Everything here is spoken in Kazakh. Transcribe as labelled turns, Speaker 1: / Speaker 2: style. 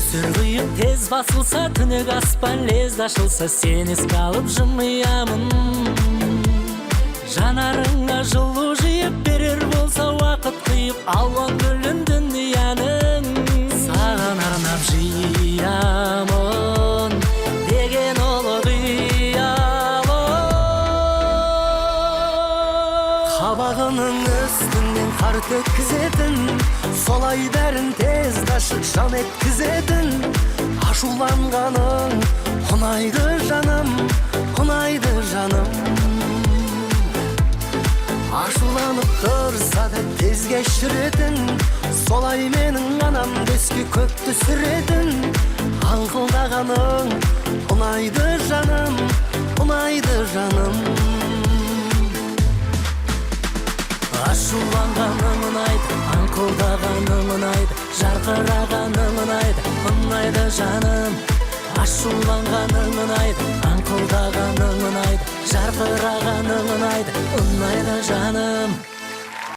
Speaker 1: көсір құйып тез басылса, түнек аспан лезде ашылса, сен еске алып жымиямын. Жанарыңа жылу жиып берер болса, уақыт қиып алуан гүлін дүнияның. Саған арнап жиямын деген ұлы қиялым. Қабағының үстінен қар төккізетін, солай бәрін тез ашып жан еткізетін. Ашуланғаның ұнайды жаным, ұнайды жаным. Ашуланып тұрса да тез кешіретін, солай менің анам дөске көп түсіретін. Аңқылдағаның ұнайды жаным, ұнайды жаным. Ашуланғаның ұнайды, аңқылдағаның ұнайды, жарқырағаның ұнайды, ұнайды жаным. Ашуланғаның ұнайды, аңқылдағаның ұнайды, жарқырағаның ұнайды, ұнайды жаным.